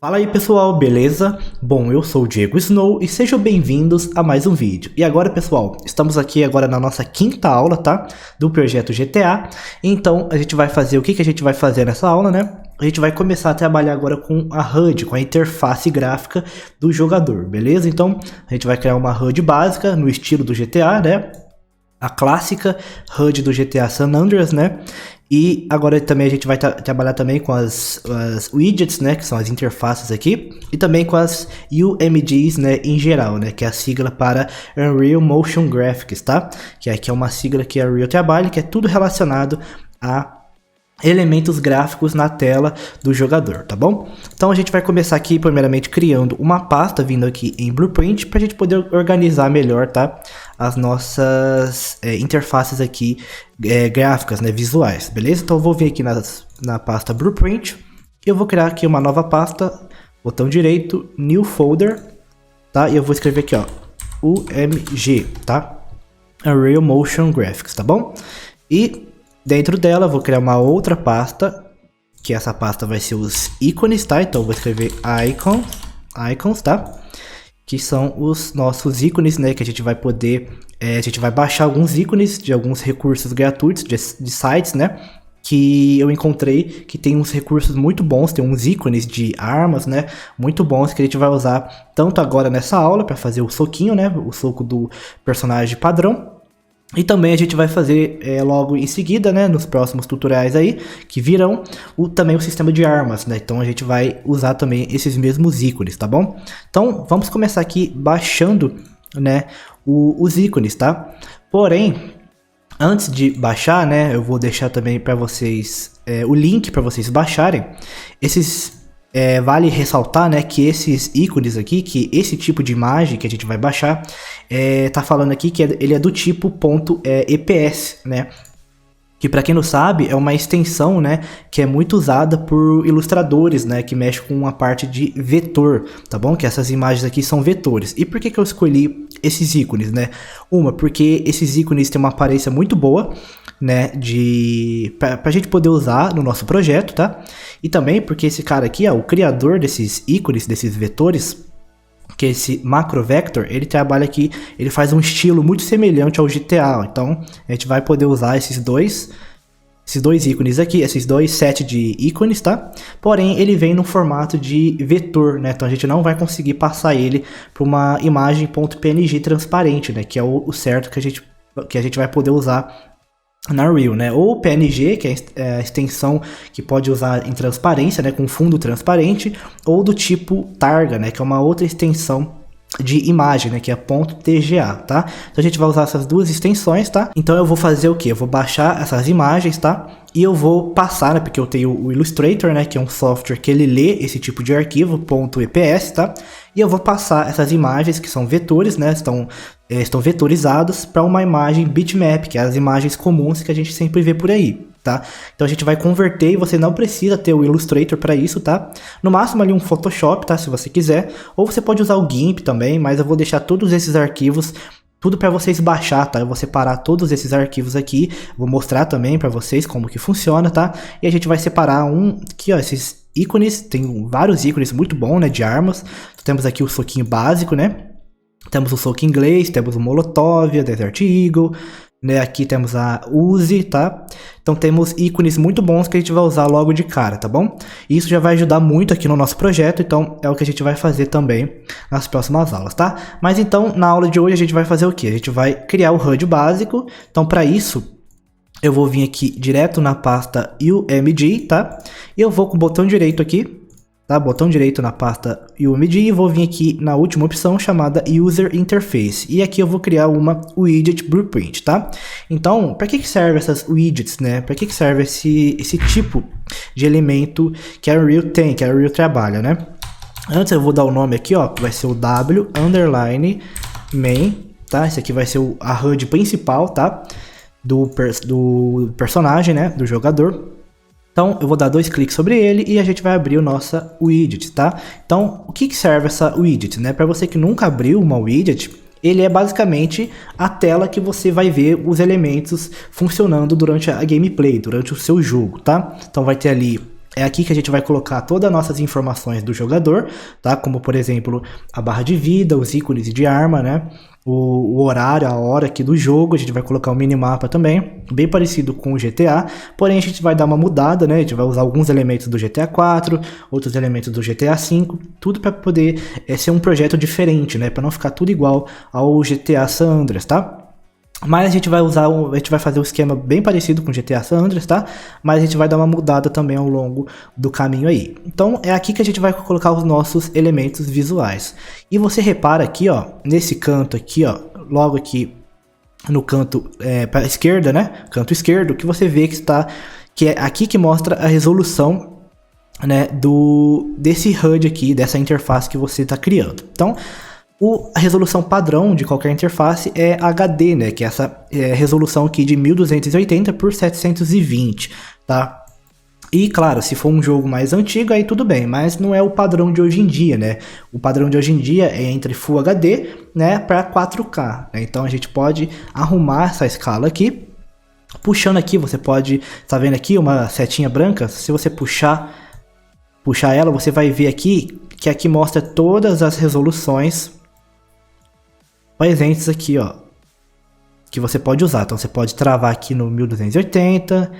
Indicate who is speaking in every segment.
Speaker 1: Fala aí pessoal, beleza? Bom, eu sou o Diego Snow e sejam bem-vindos a mais um vídeo. E agora pessoal, estamos aqui agora na nossa quinta aula, tá? Do projeto GTA. Então a gente vai fazer, o que a gente vai fazer nessa aula, né? A gente vai começar a trabalhar agora com a HUD, com a interface gráfica do jogador, beleza? Então a gente vai criar uma HUD básica no estilo do GTA, né? A clássica HUD do GTA San Andreas, né? E agora também a gente vai trabalhar também com as widgets, né, que são as interfaces aqui, e também com as UMGs, né, em geral, né, que é a sigla para Unreal Motion Graphics, tá? Que aqui é uma sigla que a Unreal trabalha, que é tudo relacionado a elementos gráficos na tela do jogador, tá bom? Então a gente vai começar aqui primeiramente criando uma pasta vindo aqui em Blueprint para a gente poder organizar melhor, tá? As nossas interfaces aqui gráficas, né, visuais, beleza? Então eu vou vir aqui na pasta Blueprint e eu vou criar aqui uma nova pasta, botão direito, New Folder, tá? E eu vou escrever aqui, ó, UMG, tá? Unreal Motion Graphics, tá bom? E dentro dela eu vou criar uma outra pasta, que essa pasta vai ser os ícones, tá? Então eu vou escrever icons, tá? Que são os nossos ícones, né? Que a gente vai poder, a gente vai baixar alguns ícones de alguns recursos gratuitos de sites, né? Que eu encontrei que tem uns recursos muito bons, tem uns ícones de armas, né? Muito bons que a gente vai usar tanto agora nessa aula para fazer o soquinho, né? O soco do personagem padrão. E também a gente vai fazer logo em seguida, né, nos próximos tutoriais aí, que virão, também o sistema de armas, né, então a gente vai usar também esses mesmos ícones, tá bom? Então vamos começar aqui baixando, né, os ícones, tá? Porém, antes de baixar, né, eu vou deixar também para vocês o link para vocês baixarem esses. Vale ressaltar, né, que esses ícones aqui, que esse tipo de imagem que a gente vai baixar, tá falando aqui que ele é do tipo .eps, né, que para quem não sabe é uma extensão, né, que é muito usada por ilustradores, né, que mexe com a parte de vetor, tá bom? Que essas imagens aqui são vetores. E por que eu escolhi esses ícones, né? Porque esses ícones têm uma aparência muito boa, né, pra gente poder usar no nosso projeto, tá? E também porque esse cara aqui, ó, o criador desses ícones, desses vetores, que é esse Macro Vector, ele trabalha aqui, ele faz um estilo muito semelhante ao GTA, então a gente vai poder usar esses dois ícones aqui, esses dois sets de ícones, tá? Porém, ele vem no formato de vetor, né? Então a gente não vai conseguir passar ele para uma imagem .png transparente, né? Que é o certo que a gente vai poder usar na Unreal, né? Ou PNG, que é a extensão que pode usar em transparência, né? Com fundo transparente, ou do tipo Targa, né? Que é uma outra extensão de imagem, né, que é .tga, tá? Então a gente vai usar essas duas extensões, tá? Então eu vou fazer o que? Eu vou baixar essas imagens, tá? E eu vou passar, né, porque eu tenho o Illustrator, né, que é um software que ele lê esse tipo de arquivo, .eps, tá? E eu vou passar essas imagens que são vetores, né, estão vetorizados para uma imagem bitmap, que é as imagens comuns que a gente sempre vê por aí, tá? Então a gente vai converter e você não precisa ter o Illustrator para isso, tá? No máximo ali um Photoshop, tá? Se você quiser, ou você pode usar o GIMP também, mas eu vou deixar todos esses arquivos tudo para vocês baixar, tá? Eu vou separar todos esses arquivos aqui, vou mostrar também para vocês como que funciona, tá? E a gente vai separar aqui, ó, esses ícones, tem vários ícones muito bons, né, de armas. Temos aqui o soquinho básico, né? Temos o soco inglês, temos o Molotov, a Desert Eagle, né? Aqui temos a Uzi, tá? Então temos ícones muito bons que a gente vai usar logo de cara, tá bom? E isso já vai ajudar muito aqui no nosso projeto, então é o que a gente vai fazer também nas próximas aulas, tá? Mas então, na aula de hoje a gente vai fazer o quê? A gente vai criar o HUD básico, então para isso eu vou vir aqui direto na pasta UMG, tá? E eu vou com o botão direito aqui, tá? Botão direito na pasta UMG e vou vir aqui na última opção chamada User Interface. E aqui eu vou criar uma widget Blueprint, tá? Então, para que serve essas widgets, né? Para que serve esse tipo de elemento que a Unreal tem, que a Unreal trabalha, né? Antes eu vou dar o nome aqui, ó, que vai ser o W_main, tá? Esse aqui vai ser a HUD principal, tá? Do personagem, né? Do jogador. Então, eu vou dar 2 cliques sobre ele e a gente vai abrir a nossa widget, tá? Então, o que serve essa widget, né? Para você que nunca abriu uma widget, ele é basicamente a tela que você vai ver os elementos funcionando durante a gameplay, durante o seu jogo, tá? Então, vai ter ali é aqui que a gente vai colocar todas as nossas informações do jogador, tá? Como, por exemplo, a barra de vida, os ícones de arma, né? O horário, a hora aqui do jogo, a gente vai colocar o minimapa também, bem parecido com o GTA, porém a gente vai dar uma mudada, né? A gente vai usar alguns elementos do GTA 4, outros elementos do GTA 5, tudo para poder ser um projeto diferente, né? Para não ficar tudo igual ao GTA San Andreas, tá? Mas a gente vai fazer um esquema bem parecido com o GTA San Andreas, tá? Mas a gente vai dar uma mudada também ao longo do caminho aí. Então é aqui que a gente vai colocar os nossos elementos visuais. E você repara aqui, ó, nesse canto aqui, ó, logo aqui no canto para a esquerda, né? Canto esquerdo, que você vê que é aqui que mostra a resolução, né, desse HUD aqui, dessa interface que você está criando. Então a resolução padrão de qualquer interface é HD, né? Que é essa resolução aqui de 1280 por 720, tá? E claro, se for um jogo mais antigo, aí tudo bem, mas não é o padrão de hoje em dia, né? O padrão de hoje em dia é entre Full HD, né, para 4K, né? Então a gente pode arrumar essa escala aqui. Puxando aqui, você pode, tá vendo aqui uma setinha branca? Se você puxar ela, você vai ver aqui que aqui mostra todas as resoluções presentes aqui, ó, que você pode usar. Então você pode travar aqui no 1280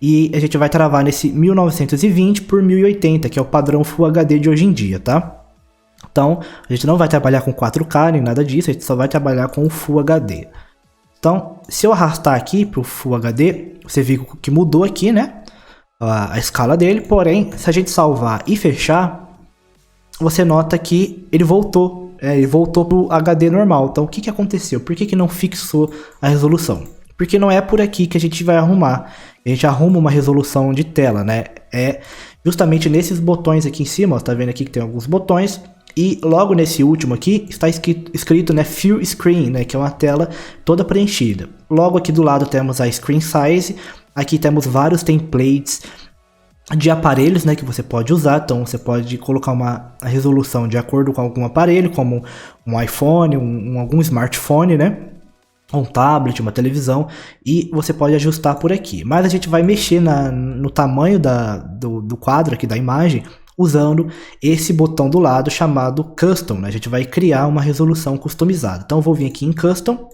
Speaker 1: e a gente vai travar nesse 1920 por 1080, que é o padrão Full HD de hoje em dia, tá? Então a gente não vai trabalhar com 4K nem nada disso, a gente só vai trabalhar com o Full HD. Então se eu arrastar aqui para o Full HD, você viu que mudou aqui, né, a escala dele, porém se a gente salvar e fechar, você nota que ele voltou. Ele voltou pro HD normal. Então o que aconteceu? Por que não fixou a resolução? Porque não é por aqui que a gente vai arrumar. A gente arruma uma resolução de tela, né? É justamente nesses botões aqui em cima, ó, tá vendo aqui que tem alguns botões. E logo nesse último aqui está escrito, né, Full Screen, né, que é uma tela toda preenchida. Logo aqui do lado temos a Screen Size. Aqui temos vários templates de aparelhos, né, que você pode usar. Então você pode colocar uma resolução de acordo com algum aparelho, como um iPhone, algum smartphone, né, um tablet, uma televisão, e você pode ajustar por aqui. Mas a gente vai mexer no tamanho do quadro aqui da imagem usando esse botão do lado chamado Custom, né? A gente vai criar uma resolução customizada. Então eu vou vir aqui em Custom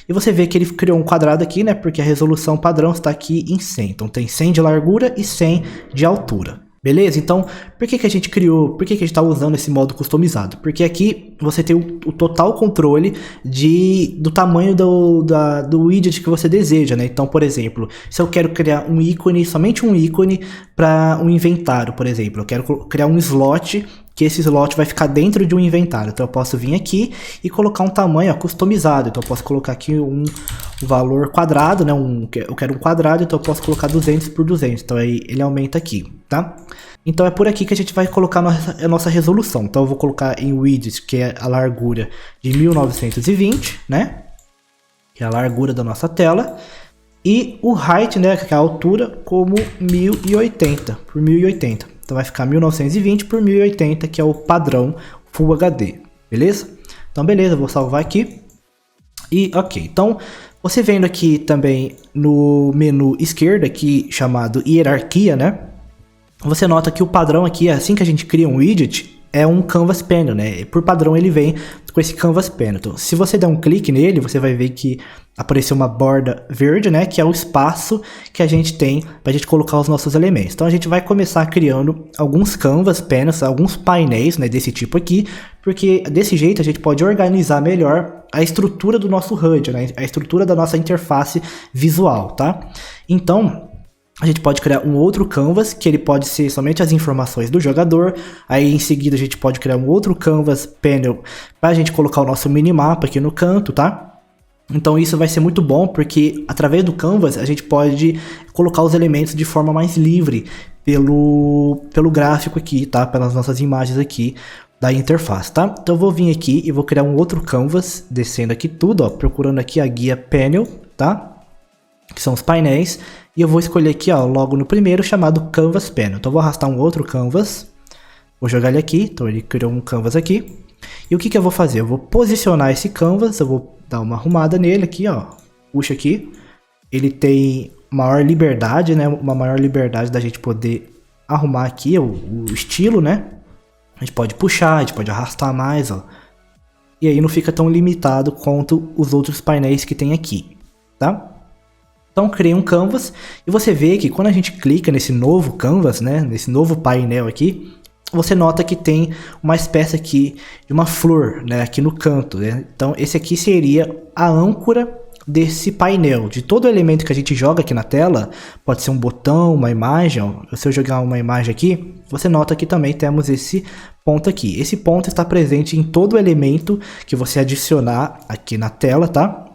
Speaker 1: e você vê que ele criou um quadrado aqui, né? Porque a resolução padrão está aqui em 100. Então tem 100 de largura e 100 de altura. Beleza? Então, por que a gente criou, por que a gente está usando esse modo customizado? Porque aqui você tem o total controle do tamanho do widget que você deseja, né? Então, por exemplo, se eu quero criar um ícone, somente um ícone para um inventário, por exemplo, eu quero criar um slot, que esse slot vai ficar dentro de um inventário. Então eu posso vir aqui e colocar um tamanho customizado. Então eu posso colocar aqui um valor quadrado, né? Eu quero um quadrado, então eu posso colocar 200 por 200. Então aí ele aumenta aqui, tá? Então é por aqui que a gente vai colocar a nossa resolução. Então eu vou colocar em widget, que é a largura de 1920, né? Que é a largura da nossa tela. E o height, né, que é a altura, como 1080 por 1080. Então vai ficar 1920 por 1080, que é o padrão Full HD, beleza? Então beleza, vou salvar aqui. E ok, então você vendo aqui também no menu esquerdo aqui chamado hierarquia, né? Você nota que o padrão aqui, assim que a gente cria um widget, é um Canvas Panel, né? Por padrão ele vem com esse Canvas Panel. Então, se você der um clique nele, você vai ver que apareceu uma borda verde, né? Que é o espaço que a gente tem para a gente colocar os nossos elementos. Então a gente vai começar criando alguns Canvas Panels, alguns painéis, né? Desse tipo aqui, porque desse jeito a gente pode organizar melhor a estrutura do nosso HUD, né? A estrutura da nossa interface visual, tá? Então a gente pode criar um outro canvas, que ele pode ser somente as informações do jogador. Aí em seguida a gente pode criar um outro canvas panel para a gente colocar o nosso minimapa aqui no canto, tá? Então isso vai ser muito bom, porque através do canvas a gente pode colocar os elementos de forma mais livre pelo gráfico aqui, tá? Pelas nossas imagens aqui da interface, tá? Então eu vou vir aqui e vou criar um outro canvas, descendo aqui tudo, ó, procurando aqui a guia panel, tá? Que são os painéis. E eu vou escolher aqui, ó, logo no primeiro, chamado Canvas Panel. Então eu vou arrastar um outro canvas, vou jogar ele aqui. Então ele criou um canvas aqui. E o que eu vou fazer? Eu vou posicionar esse canvas, eu vou dar uma arrumada nele aqui, ó. Puxa aqui. Ele tem maior liberdade, né? Uma maior liberdade da gente poder arrumar aqui o estilo, né? A gente pode puxar, a gente pode arrastar mais, ó. E aí não fica tão limitado quanto os outros painéis que tem aqui, tá? Então criei um canvas e você vê que quando a gente clica nesse novo canvas, né, nesse novo painel aqui, você nota que tem uma espécie aqui de uma flor, né, aqui no canto, né? Então esse aqui seria a âncora desse painel, de todo elemento que a gente joga aqui na tela. Pode ser um botão, uma imagem, ó. Se eu jogar uma imagem aqui, você nota que também temos esse ponto aqui. Esse ponto está presente em todo elemento que você adicionar aqui na tela, tá?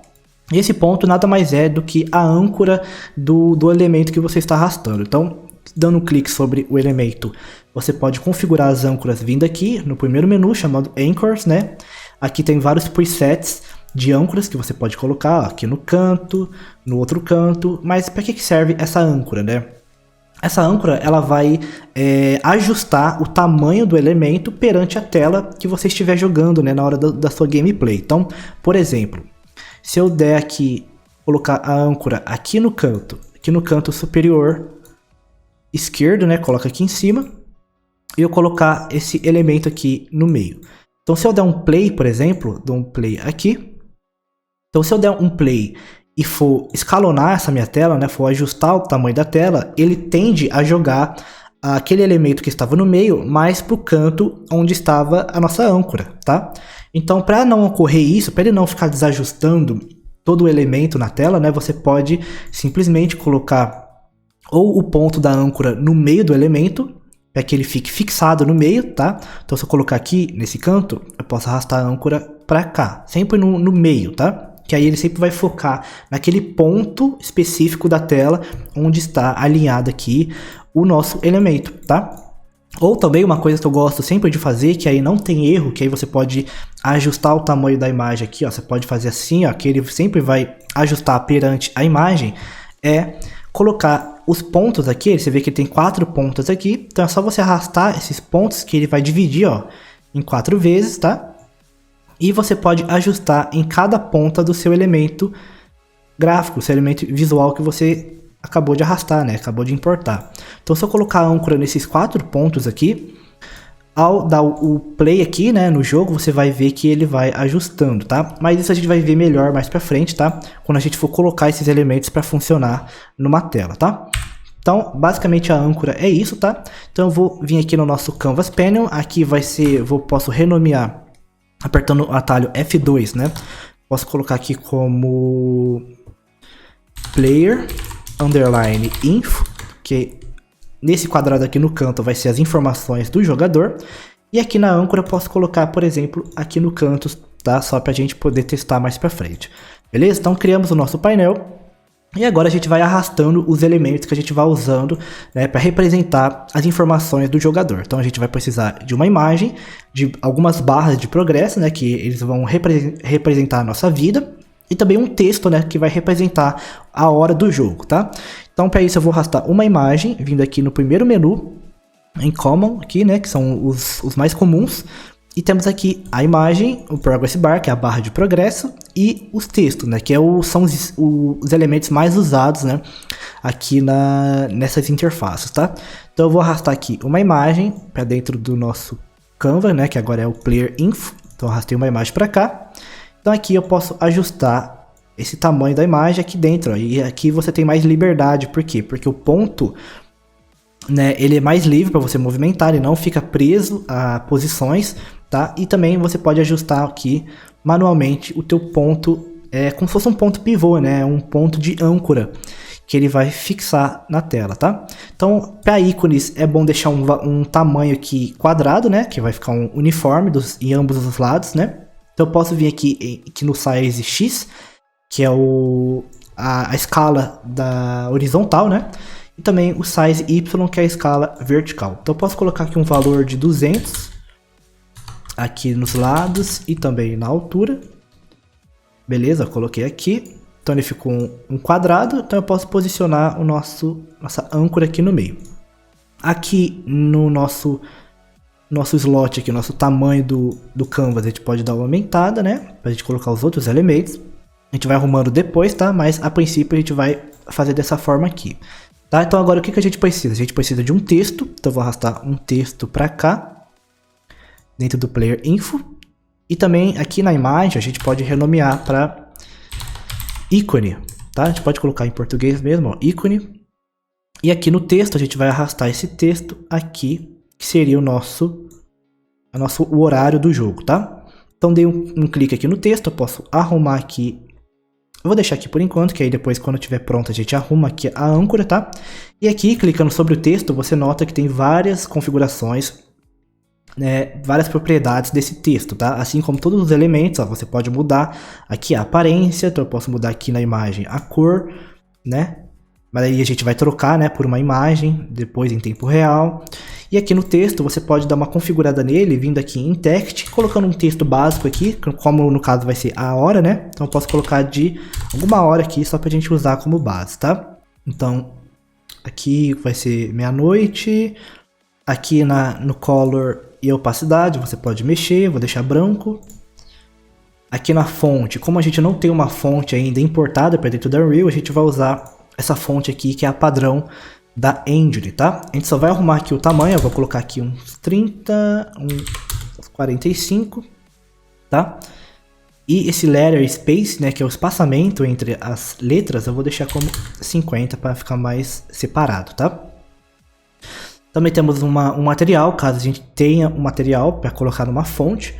Speaker 1: Esse ponto nada mais é do que a âncora do elemento que você está arrastando. Então, dando um clique sobre o elemento, você pode configurar as âncoras vindo aqui no primeiro menu chamado Anchors, né? Aqui tem vários presets de âncoras que você pode colocar, ó, aqui no canto, no outro canto. Mas para que serve essa âncora, né? Essa âncora ela vai ajustar o tamanho do elemento perante a tela que você estiver jogando, né, na hora da sua gameplay. Então, por exemplo, se eu der aqui, colocar a âncora aqui no canto superior esquerdo, né, coloca aqui em cima, e eu colocar esse elemento aqui no meio. Então se eu der um play, por exemplo, dou um play aqui. Então se eu der um play e for escalonar essa minha tela, né, for ajustar o tamanho da tela, ele tende a jogar aquele elemento que estava no meio mais para o canto onde estava a nossa âncora, tá? Então, para não ocorrer isso, para ele não ficar desajustando todo o elemento na tela, né, você pode simplesmente colocar ou o ponto da âncora no meio do elemento, para que ele fique fixado no meio, tá? Então, se eu colocar aqui nesse canto, eu posso arrastar a âncora para cá, sempre no meio, tá? Que aí ele sempre vai focar naquele ponto específico da tela onde está alinhado aqui o nosso elemento, tá? Ou também uma coisa que eu gosto sempre de fazer, que aí não tem erro, que aí você pode ajustar o tamanho da imagem aqui, ó. Você pode fazer assim, ó, que ele sempre vai ajustar perante a imagem, é colocar os pontos aqui. Você vê que ele tem 4 pontos aqui, então é só você arrastar esses pontos que ele vai dividir, ó, em 4 vezes, tá? E você pode ajustar em cada ponta do seu elemento gráfico, seu elemento visual que você acabou de arrastar, né? Acabou de importar. Então, se eu colocar a âncora nesses 4 pontos aqui, ao dar o play aqui, né, no jogo, você vai ver que ele vai ajustando, tá? Mas isso a gente vai ver melhor mais pra frente, tá? Quando a gente for colocar esses elementos para funcionar numa tela, tá? Então, basicamente a âncora é isso, tá? Então, eu vou vir aqui no nosso Canvas Panel. Aqui vai ser, posso renomear apertando o atalho F2, né? Posso colocar aqui como Player underline info, que nesse quadrado aqui no canto vai ser as informações do jogador, e aqui na âncora eu posso colocar, por exemplo, aqui no canto, tá? Só pra gente poder testar mais pra frente, beleza? Então criamos o nosso painel, e agora a gente vai arrastando os elementos que a gente vai usando, né, para representar as informações do jogador. Então a gente vai precisar de uma imagem, de algumas barras de progresso, né, que eles vão representar a nossa vida, e também um texto, né, que vai representar a hora do jogo, tá? Então, para isso eu vou arrastar uma imagem, vindo aqui no primeiro menu, em Common, aqui, né, que são os mais comuns. E temos aqui a imagem, o Progress Bar, que é a barra de progresso, e os textos, né, que são os elementos mais usados, né, aqui nessas interfaces, tá? Então eu vou arrastar aqui uma imagem para dentro do nosso Canva, né, que agora é o Player Info. Então eu arrastei uma imagem para cá. Então aqui eu posso ajustar esse tamanho da imagem aqui dentro, ó, e aqui você tem mais liberdade. Por quê? Porque o ponto, né, ele é mais livre para você movimentar, ele não fica preso a posições, tá? E também você pode ajustar aqui manualmente o teu ponto, como se fosse um ponto pivô, né? Um ponto de âncora que ele vai fixar na tela, tá? Então, para ícones é bom deixar um tamanho aqui quadrado, né? Que vai ficar um uniforme em ambos os lados, né? Então eu posso vir aqui no size X, que é a escala da horizontal, né? E também o size Y, que é a escala vertical. Então eu posso colocar aqui um valor de 200 aqui nos lados e também na altura. Beleza, coloquei aqui. Então ele ficou um quadrado, então eu posso posicionar nossa âncora aqui no meio. Aqui no nosso slot aqui, nosso tamanho do canvas, a gente pode dar uma aumentada, né? Pra gente colocar os outros elementos. A gente vai arrumando depois, tá? Mas a princípio a gente vai fazer dessa forma aqui. Tá? Então agora o que a gente precisa? A gente precisa de um texto, então eu vou arrastar um texto para cá, dentro do Player Info. E também aqui na imagem a gente pode renomear para ícone, tá? A gente pode colocar em português mesmo, ó, ícone. E aqui no texto a gente vai arrastar esse texto aqui, que seria o horário do jogo, tá? Então dei um clique aqui no texto, eu posso arrumar aqui. Eu vou deixar aqui por enquanto, que aí depois quando estiver pronto a gente arruma aqui a âncora, tá? E aqui, clicando sobre o texto, você nota que tem várias configurações, né, várias propriedades desse texto, tá? Assim como todos os elementos, ó, você pode mudar aqui a aparência, então eu posso mudar aqui na imagem a cor, né? Mas aí a gente vai trocar, né, por uma imagem, depois em tempo real. E aqui no texto você pode dar uma configurada nele, vindo aqui em text, colocando um texto básico aqui, como no caso vai ser a hora, né? Então eu posso colocar de alguma hora aqui, só pra gente usar como base, tá? Então, aqui vai ser meia-noite. Aqui no color e opacidade você pode mexer, vou deixar branco. Aqui na fonte, como a gente não tem uma fonte ainda importada para dentro da Unreal, a gente vai usar essa fonte aqui que é a padrão da Engine, tá? A gente só vai arrumar aqui o tamanho, eu vou colocar aqui uns 30, uns 45, tá? E esse letter space, né, que é o espaçamento entre as letras, eu vou deixar como 50 para ficar mais separado, tá? Também temos um material, caso a gente tenha um material para colocar numa fonte.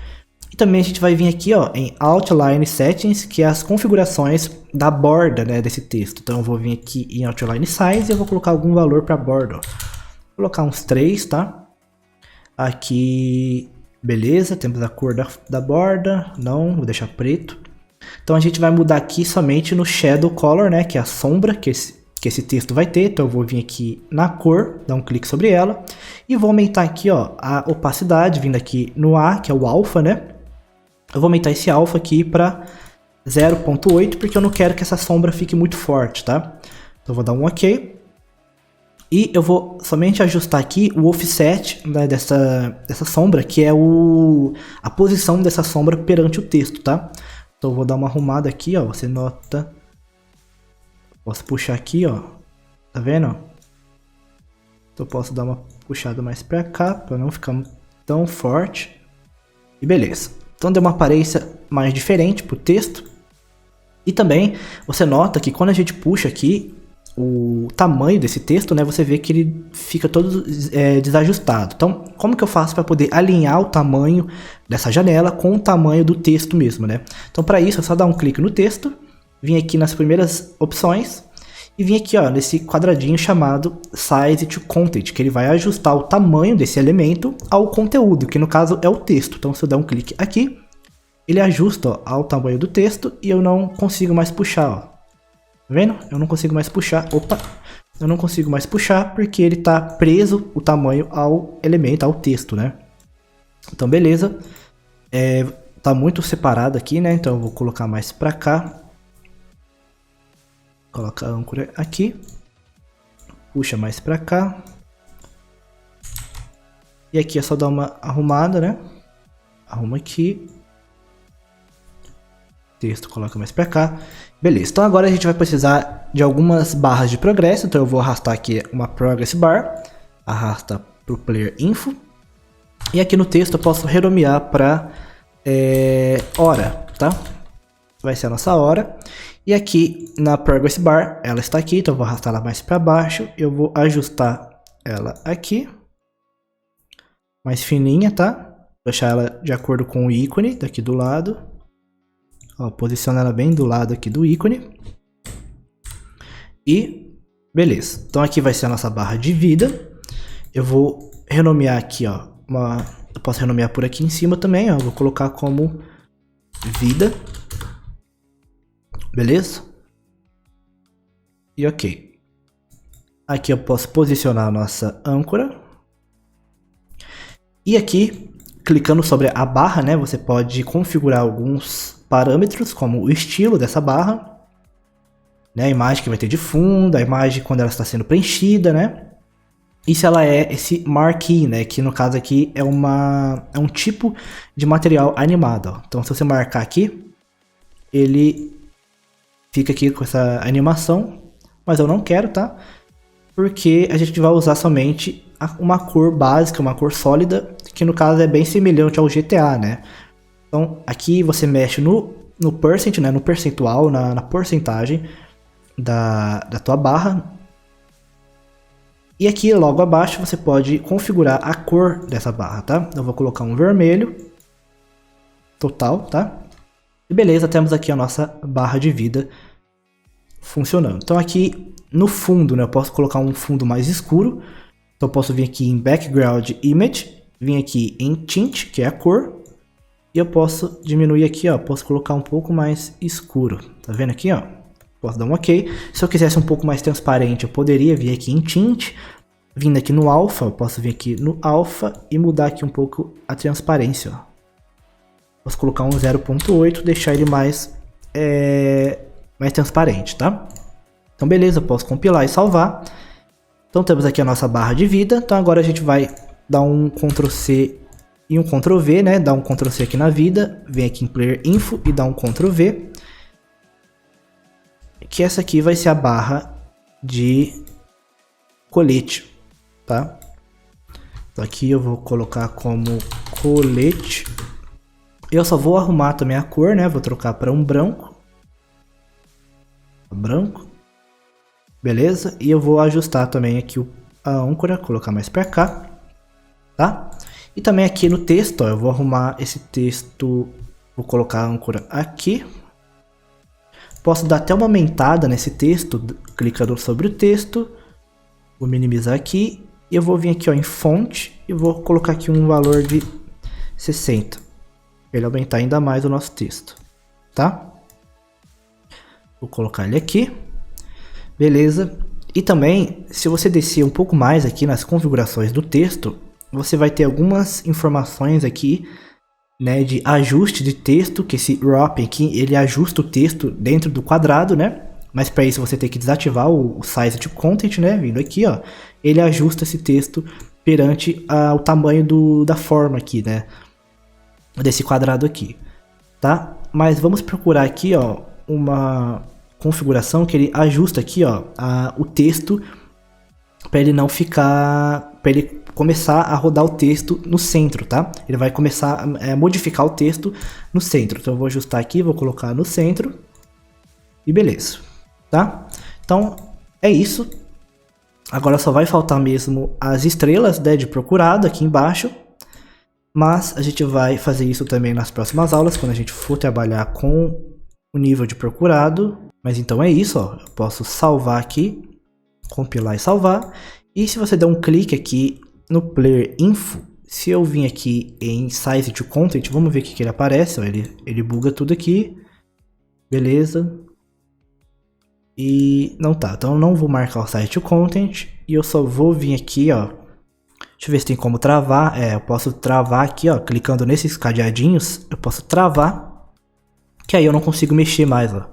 Speaker 1: E também a gente vai vir aqui, ó, em Outline Settings, que é as configurações da borda, né, desse texto. Então eu vou vir aqui em Outline Size e eu vou colocar algum valor para a borda, ó. Vou colocar uns 3, tá? Aqui, beleza, temos a cor da borda, não, vou deixar preto. Então a gente vai mudar aqui somente no Shadow Color, né, que é a sombra que esse texto vai ter. Então eu vou vir aqui na cor, dar um clique sobre ela e vou aumentar aqui, ó, a opacidade, vindo aqui no A, que é o alfa, né? Eu vou aumentar esse alfa aqui para 0.8, porque eu não quero que essa sombra fique muito forte, tá? Então eu vou dar um OK. E eu vou somente ajustar aqui o offset, né, dessa sombra, que é a posição dessa sombra perante o texto, tá? Então eu vou dar uma arrumada aqui, ó, você nota. Posso puxar aqui, ó, tá vendo? Então eu posso dar uma puxada mais pra cá, pra não ficar tão forte. E beleza. Então deu uma aparência mais diferente pro texto. E também você nota que quando a gente puxa aqui o tamanho desse texto, né, você vê que ele fica todo desajustado. Então, como que eu faço para poder alinhar o tamanho dessa janela com o tamanho do texto mesmo, né? Então, para isso é só dar um clique no texto, vir aqui nas primeiras opções e vir aqui, ó, nesse quadradinho chamado Size to Content, que ele vai ajustar o tamanho desse elemento ao conteúdo, que no caso é o texto. Então, se eu der um clique aqui, ele ajusta, ó, ao tamanho do texto e eu não consigo mais puxar, ó. Tá vendo? Eu não consigo mais puxar. Opa! Eu não consigo mais puxar porque ele tá preso o tamanho ao elemento, ao texto, né? Então, beleza. Tá muito separado aqui, né? Então, eu vou colocar mais pra cá. Coloca a âncora aqui. Puxa mais pra cá. E aqui é só dar uma arrumada, né? Arruma aqui. Texto, coloca mais pra cá. Beleza, então agora a gente vai precisar de algumas barras de progresso. Então eu vou arrastar aqui uma Progress Bar. Arrasta pro Player Info. E aqui no texto eu posso renomear para hora, tá? Vai ser a nossa hora. E aqui na Progress Bar, ela está aqui, então eu vou arrastar ela mais para baixo. Eu vou ajustar ela aqui. Mais fininha, tá? Deixar ela de acordo com o ícone daqui do lado. Ó, posiciona ela bem do lado aqui do ícone. E beleza. Então aqui vai ser a nossa barra de vida. Eu vou renomear aqui, ó. Eu posso renomear por aqui em cima também, ó. Vou colocar como vida. Beleza? E ok. Aqui eu posso posicionar a nossa âncora. E aqui, clicando sobre a barra, né? Você pode configurar alguns parâmetros, como o estilo dessa barra, né, a imagem que vai ter de fundo, a imagem quando ela está sendo preenchida, né, e se ela é esse marquee, né, que no caso aqui é um tipo de material animado, ó. Então se você marcar aqui, ele fica aqui com essa animação, mas eu não quero, tá? porque a gente vai usar somente uma cor básica, uma cor sólida, que no caso é bem semelhante ao GTA, né? Então aqui você mexe no percent, né? No percentual, na porcentagem da tua barra. E aqui logo abaixo você pode configurar a cor dessa barra, tá? Eu vou colocar um vermelho total, tá? E beleza, temos aqui a nossa barra de vida funcionando. Então aqui no fundo, né, eu posso colocar um fundo mais escuro. Então eu posso vir aqui em Background Image, vir aqui em Tint, que é a cor. E eu posso diminuir aqui, ó, posso colocar um pouco mais escuro. Tá vendo aqui, ó? Posso dar um OK. Se eu quisesse um pouco mais transparente, eu poderia vir aqui em Tint, vindo aqui no Alpha, eu posso vir aqui no Alpha e mudar aqui um pouco a transparência, ó. Posso colocar um 0.8, deixar ele mais transparente, tá? Então beleza, eu posso compilar e salvar. Então temos aqui a nossa barra de vida. Então agora a gente vai dar um Ctrl+C e um Ctrl+V, né? Dar um Ctrl+C aqui na vida, vem aqui em Player Info e dá um Ctrl+V. Que essa aqui vai ser a barra de colete, tá? Então aqui eu vou colocar como colete. Eu só vou arrumar também a cor, né? Vou trocar para um branco. Branco. Beleza? E eu vou ajustar também aqui a âncora, colocar mais para cá, tá? E também aqui no texto, ó, eu vou arrumar esse texto, vou colocar a âncora aqui. Posso dar até uma aumentada nesse texto, clicando sobre o texto. Vou minimizar aqui. E eu vou vir aqui, ó, em fonte e vou colocar aqui um valor de 60. Para ele aumentar ainda mais o nosso texto, tá? Vou colocar ele aqui. Beleza. E também, se você descer um pouco mais aqui nas configurações do texto, você vai ter algumas informações aqui, né, de ajuste de texto, que esse wrap aqui, ele ajusta o texto dentro do quadrado, né? Mas para isso você tem que desativar o size to content, né? Vindo aqui, ó, ele ajusta esse texto perante o tamanho da forma aqui, né? Desse quadrado aqui, tá? Mas vamos procurar aqui, ó, uma configuração que ele ajusta aqui, ó, o texto para ele não ficar, para ele começar a rodar o texto no centro, tá? Ele vai começar a modificar o texto no centro. Então eu vou ajustar aqui, vou colocar no centro e beleza, tá? Então é isso. Agora só vai faltar mesmo as estrelas, né, de procurado aqui embaixo. Mas a gente vai fazer isso também nas próximas aulas, quando a gente for trabalhar com o nível de procurado. Mas então é isso, ó. Eu posso salvar aqui, compilar e salvar. E se você der um clique aqui no Player Info, se eu vim aqui em Size to Content, vamos ver o que ele aparece, ó. Ele buga tudo aqui. Beleza. E não tá, então eu não vou marcar o Size to Content. E eu só vou vir aqui, ó. Deixa eu ver se tem como travar. Eu posso travar aqui, ó, clicando nesses cadeadinhos, eu posso travar, que aí eu não consigo mexer mais, ó,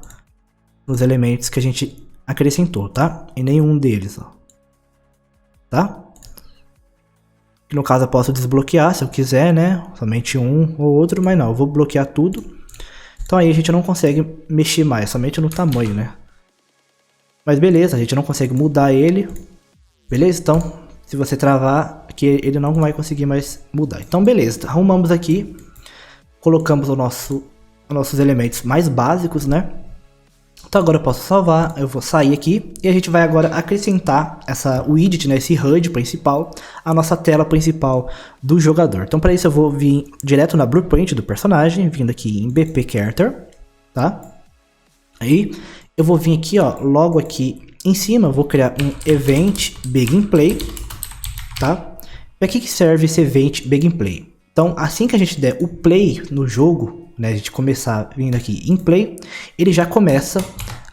Speaker 1: nos elementos que a gente acrescentou, tá? Em nenhum deles, ó, tá? No caso eu posso desbloquear se eu quiser, né? Somente um ou outro, mas não, eu vou bloquear tudo. Então aí a gente não consegue mexer mais, somente no tamanho, né? Mas beleza, a gente não consegue mudar ele, beleza? Então, se você travar, aqui ele não vai conseguir mais mudar. Então beleza, arrumamos aqui, colocamos nossos elementos mais básicos, né? Então agora eu posso salvar, eu vou sair aqui e a gente vai agora acrescentar o widget, né, esse HUD principal, a nossa tela principal do jogador. Então para isso eu vou vir direto na blueprint do personagem, vindo aqui em BP Character, tá? Aí eu vou vir aqui, ó, logo aqui em cima, eu vou criar um Event Begin Play. Tá? Para que serve esse Event Begin Play? Então, assim que a gente der o play no jogo, né, a gente começar vindo aqui em play, ele já começa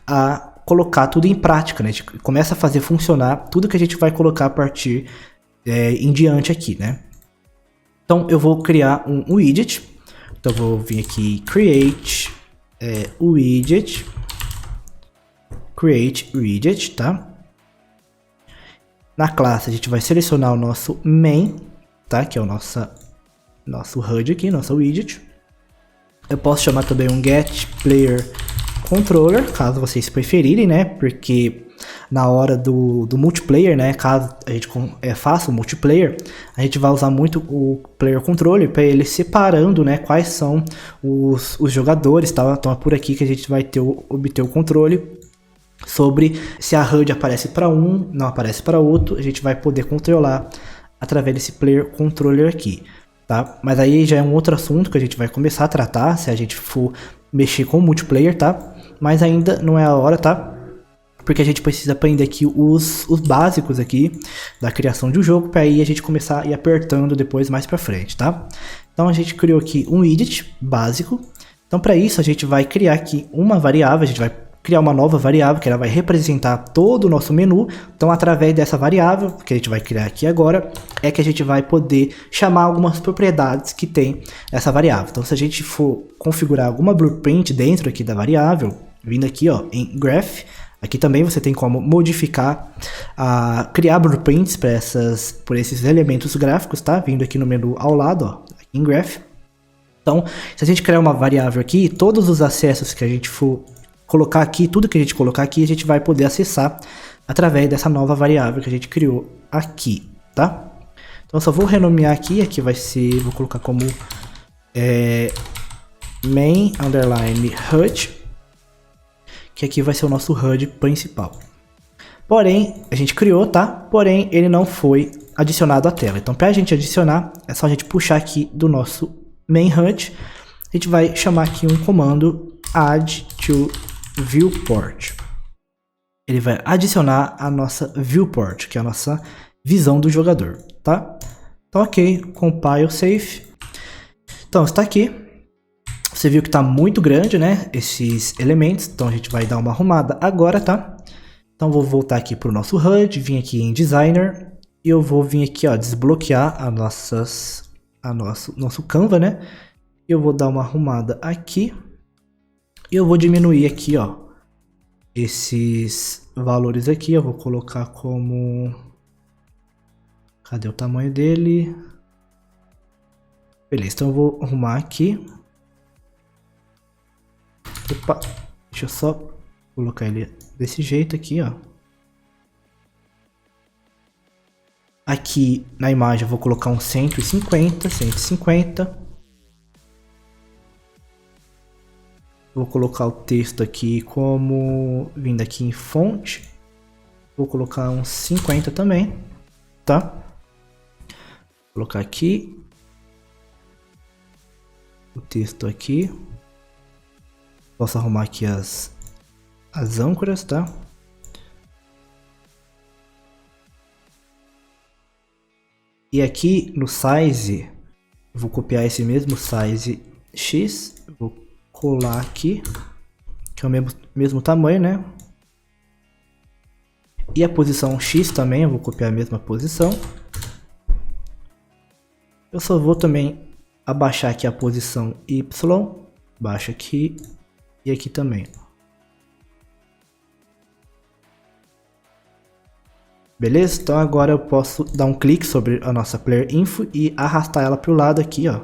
Speaker 1: a colocar tudo em prática, né? A gente começa a fazer funcionar tudo que a gente vai colocar a partir em diante aqui, né? Então, eu vou criar um widget. Então, eu vou vir aqui create widget, tá? Na classe a gente vai selecionar o nosso main, tá? Que é o nosso HUD aqui, nosso widget. Eu posso chamar também um get player controller, caso vocês preferirem, né? Porque na hora do multiplayer, né? Caso a gente faça o multiplayer, a gente vai usar muito o player controller para ele separando, né? Quais são os jogadores, tá? Então é por aqui que a gente vai obter o controle sobre se a HUD aparece para um, não aparece para outro. A gente vai poder controlar através desse player controller aqui, tá? Mas aí já é um outro assunto que a gente vai começar a tratar se a gente for mexer com o multiplayer, tá? Mas ainda não é a hora, tá? Porque a gente precisa aprender aqui os básicos aqui da criação de um jogo, para aí a gente começar a ir apertando depois mais para frente, tá? Então a gente criou aqui um widget básico. Então para isso a gente vai criar aqui uma variável, a gente vai criar uma nova variável que ela vai representar todo o nosso menu. Então através dessa variável que a gente vai criar aqui agora, é que a gente vai poder chamar algumas propriedades que tem essa variável. Então se a gente for configurar alguma blueprint dentro aqui da variável, vindo aqui ó, em Graph, aqui também você tem como modificar, criar blueprints por esses elementos gráficos, tá? Vindo aqui no menu ao lado, ó, aqui em Graph. Então se a gente criar uma variável aqui, todos os acessos que a gente for colocar aqui, tudo que a gente colocar aqui, a gente vai poder acessar através dessa nova variável que a gente criou aqui, tá? Então eu só vou renomear aqui vai ser, vou colocar como main underline HUD, que aqui vai ser o nosso HUD principal. Porém, a gente criou, tá? Porém, ele não foi adicionado à tela. Então, para a gente adicionar, é só a gente puxar aqui do nosso main HUD. A gente vai chamar aqui um comando add to viewport. Ele vai adicionar a nossa viewport, que é a nossa visão do jogador, tá? Então, ok, compile, save. Então, está aqui. Você viu que está muito grande, né? Esses elementos. Então, a gente vai dar uma arrumada agora, tá? Então, vou voltar aqui para o nosso HUD, vir aqui em Designer. E eu vou vir aqui, ó, desbloquear nosso Canva, né? Eu vou dar uma arrumada aqui. E eu vou diminuir aqui, ó, esses valores aqui. Eu vou colocar como... Cadê o tamanho dele? Beleza, então eu vou arrumar aqui. Opa, deixa eu só colocar ele desse jeito aqui, ó. Aqui na imagem eu vou colocar um 150. Vou colocar o texto aqui como vindo aqui em fonte. Vou colocar uns 50 também, tá? Vou colocar aqui o texto aqui. Posso arrumar aqui as âncoras, tá? E aqui no size, vou copiar esse mesmo size X, vou colar aqui, que é o mesmo tamanho, né? E a posição X também, eu vou copiar a mesma posição. Eu só vou também abaixar aqui a posição Y, baixa aqui e aqui também. Beleza? Então agora eu posso dar um clique sobre a nossa Player Info e arrastar ela para o lado aqui, ó.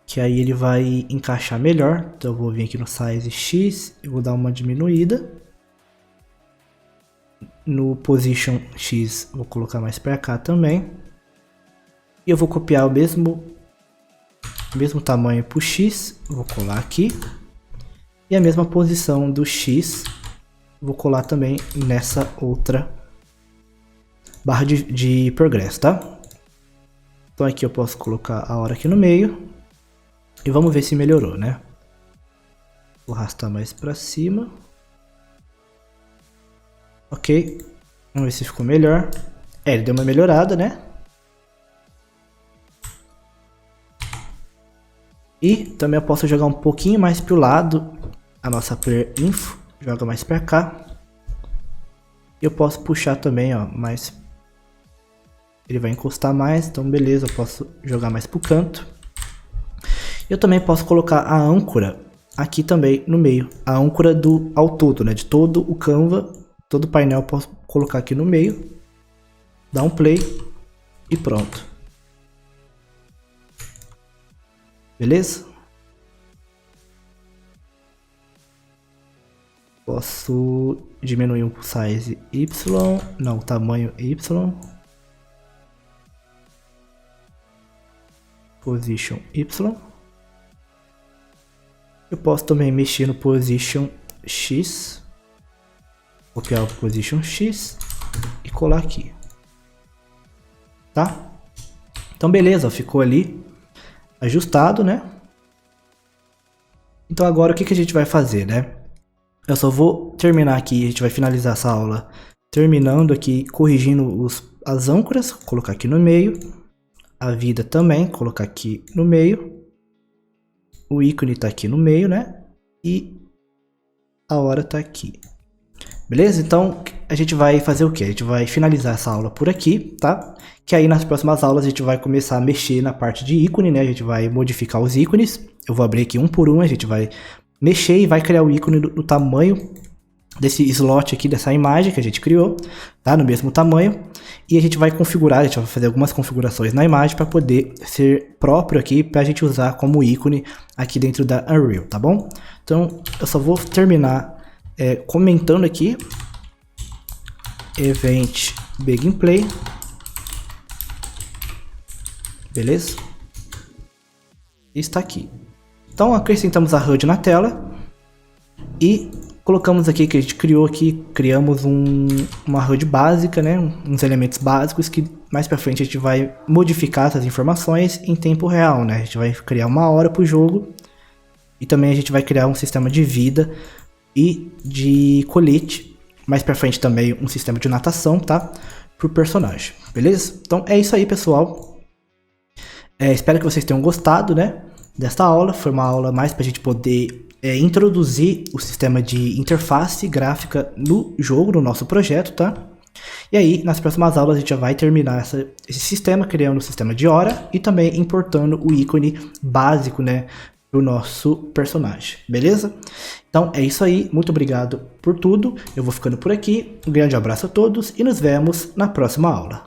Speaker 1: Que aí ele vai encaixar melhor. Então eu vou vir aqui no size X e vou dar uma diminuída. No position X vou colocar mais para cá também. E eu vou copiar o mesmo tamanho para o X, vou colar aqui. E a mesma posição do X, vou colar também nessa outra barra de progresso, tá? Então aqui eu posso colocar a hora aqui no meio. E vamos ver se melhorou, né? Vou arrastar mais para cima. Ok. Vamos ver se ficou melhor. Ele deu uma melhorada, né? E também eu posso jogar um pouquinho mais para o lado a nossa Player Info. Joga mais para cá. Eu posso puxar também, ó, mais. Ele vai encostar mais, então beleza, eu posso jogar mais pro canto. Eu também posso colocar a âncora aqui também no meio. A âncora ao todo, né? De todo o Canva, todo o painel eu posso colocar aqui no meio. Dar um play e pronto. Beleza? Posso diminuir o size Y, não, o tamanho Y. Position Y. Eu posso também mexer no Position X. Copiar o Position X e colar aqui. Tá? Então beleza, ficou ali ajustado, né? Então agora o que a gente vai fazer, né? Eu só vou terminar aqui, a gente vai finalizar essa aula terminando aqui, corrigindo as âncoras, colocar aqui no meio. A vida também, colocar aqui no meio. O ícone tá aqui no meio, né? E a hora tá aqui. Beleza? Então a gente vai fazer o que? A gente vai finalizar essa aula por aqui, tá? Que aí nas próximas aulas a gente vai começar a mexer na parte de ícone, né? A gente vai modificar os ícones. Eu vou abrir aqui um por um, a gente vai mexer e vai criar o ícone do tamanho desse slot aqui, dessa imagem que a gente criou, tá? No mesmo tamanho. E a gente vai configurar, a gente vai fazer algumas configurações na imagem para poder ser próprio aqui, para a gente usar como ícone aqui dentro da Unreal, tá bom? Então eu só vou terminar comentando aqui. Event Begin Play. Beleza? Está aqui. Então acrescentamos a HUD na tela e colocamos aqui que a gente criou aqui, criamos uma HUD básica, né? Uns elementos básicos que mais para frente a gente vai modificar essas informações em tempo real, né? A gente vai criar uma hora para o jogo e também a gente vai criar um sistema de vida e de colete. Mais para frente também um sistema de natação, tá? Pro personagem, beleza? Então é isso aí, pessoal. Espero que vocês tenham gostado, né? Desta aula. Foi uma aula mais para a gente poder introduzir o sistema de interface gráfica no jogo, no nosso projeto, tá? E aí, nas próximas aulas, a gente já vai terminar esse sistema, criando o sistema de hora e também importando o ícone básico, né, do nosso personagem, beleza? Então é isso aí, muito obrigado por tudo, eu vou ficando por aqui, um grande abraço a todos e nos vemos na próxima aula.